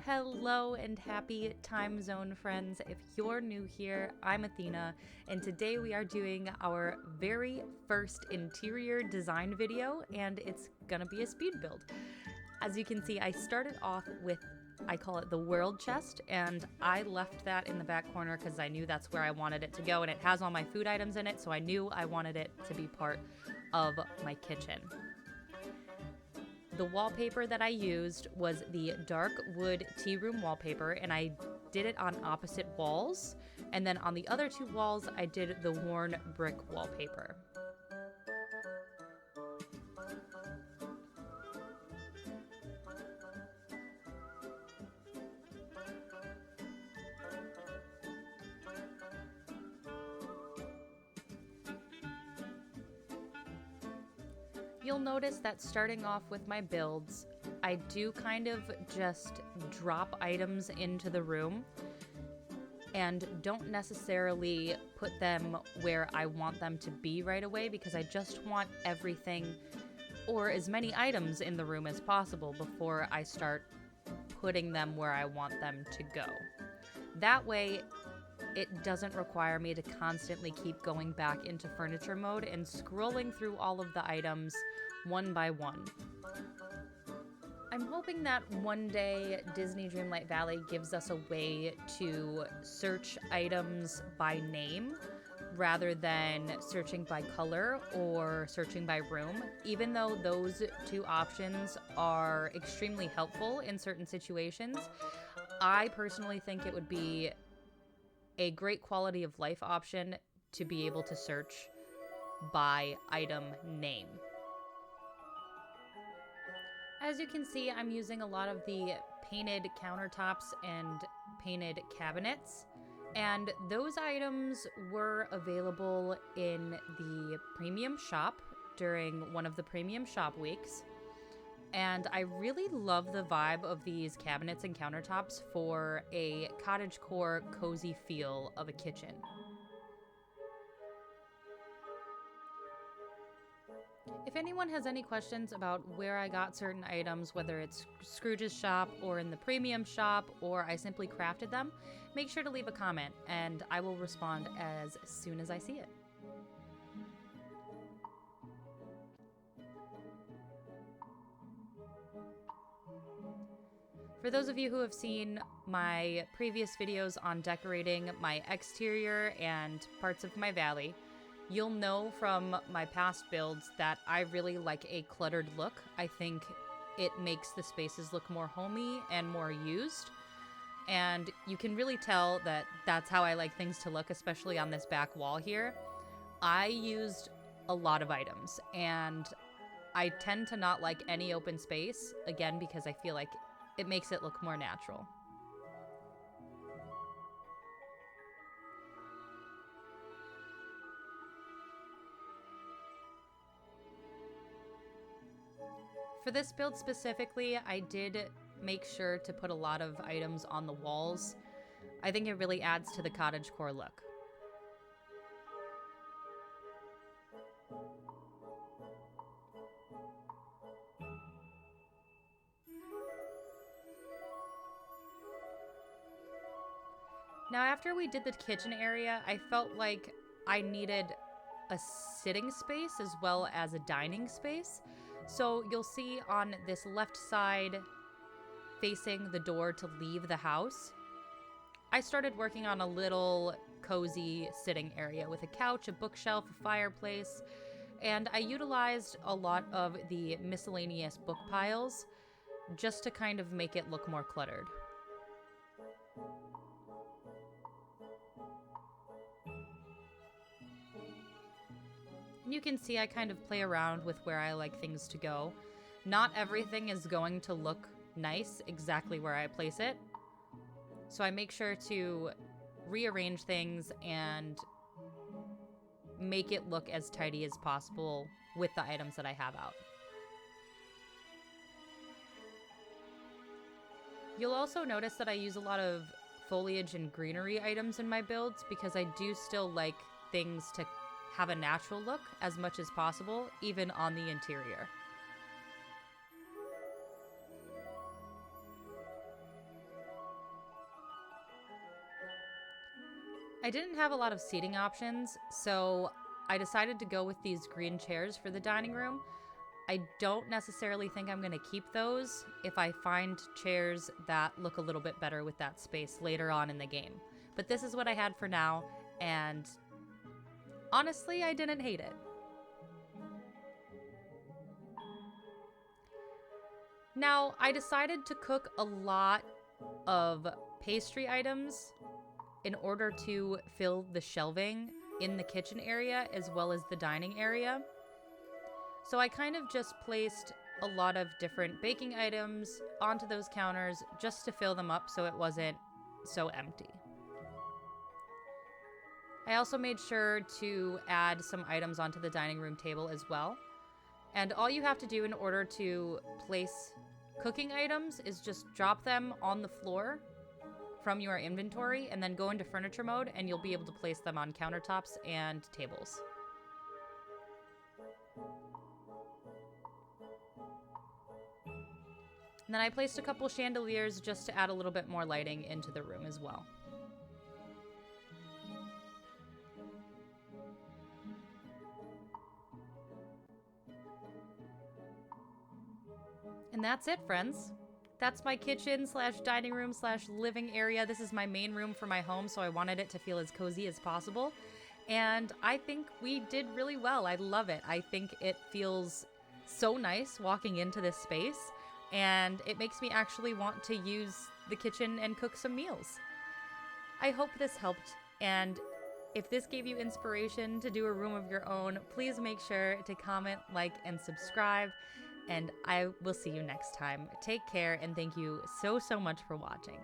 Hello and happy time zone friends. If you're new here, I'm Athena, and today we are doing our very first interior design video, and it's gonna be a speed build. As you can see, I started off with, I call it the world chest, and I left that in the back corner because I knew that's where I wanted it to go, and it has all my food items in it, so I knew I wanted it to be part of my kitchen. The wallpaper that I used was the dark wood tea room wallpaper, and I did it on opposite walls. And then on the other two walls, I did the worn brick wallpaper. You'll notice that starting off with my builds, I do kind of just drop items into the room and don't necessarily put them where I want them to be right away because I just want everything or as many items in the room as possible before I start putting them where I want them to go. That way, it doesn't require me to constantly keep going back into furniture mode and scrolling through all of the items one by one. I'm hoping that one day Disney Dreamlight Valley gives us a way to search items by name rather than searching by color or searching by room, even though those two options are extremely helpful in certain situations. I personally think it would be a great quality of life option to be able to search by item name. As you can see, I'm using a lot of the painted countertops and painted cabinets, and those items were available in the premium shop during one of the premium shop weeks. And I really love the vibe of these cabinets and countertops for a cottagecore cozy feel of a kitchen. If anyone has any questions about where I got certain items, whether it's Scrooge's shop or in the premium shop, or I simply crafted them, make sure to leave a comment and I will respond as soon as I see it. For those of you who have seen my previous videos on decorating my exterior and parts of my valley, you'll know from my past builds that I really like a cluttered look. I think it makes the spaces look more homey and more used. And you can really tell that that's how I like things to look, especially on this back wall here. I used a lot of items, and I tend to not like any open space, again, because I feel like it makes it look more natural. For this build specifically, I did make sure to put a lot of items on the walls. I think it really adds to the cottagecore look. Now, after we did the kitchen area, I felt like I needed a sitting space as well as a dining space. So you'll see on this left side facing the door to leave the house, I started working on a little cozy sitting area with a couch, a bookshelf, a fireplace, and I utilized a lot of the miscellaneous book piles just to kind of make it look more cluttered. And you can see I kind of play around with where I like things to go. Not everything is going to look nice exactly where I place it. So I make sure to rearrange things and make it look as tidy as possible with the items that I have out. You'll also notice that I use a lot of foliage and greenery items in my builds because I do still like things to have a natural look as much as possible, even on the interior. I didn't have a lot of seating options, so I decided to go with these green chairs for the dining room. I don't necessarily think I'm going to keep those if I find chairs that look a little bit better with that space later on in the game. But this is what I had for now, and honestly, I didn't hate it. Now, I decided to cook a lot of pastry items in order to fill the shelving in the kitchen area as well as the dining area. So I kind of just placed a lot of different baking items onto those counters just to fill them up so it wasn't so empty. I also made sure to add some items onto the dining room table as well. And all you have to do in order to place cooking items is just drop them on the floor from your inventory and then go into furniture mode, and you'll be able to place them on countertops and tables. And then I placed a couple chandeliers just to add a little bit more lighting into the room as well. And that's it, friends. That's my kitchen slash dining room slash living area. This is my main room for my home, so I wanted it to feel as cozy as possible. And I think we did really well. I love it. I think it feels so nice walking into this space, and it makes me actually want to use the kitchen and cook some meals. I hope this helped, and if this gave you inspiration to do a room of your own, please make sure to comment, like, and subscribe. And I will see you next time. Take care, and thank you so much for watching.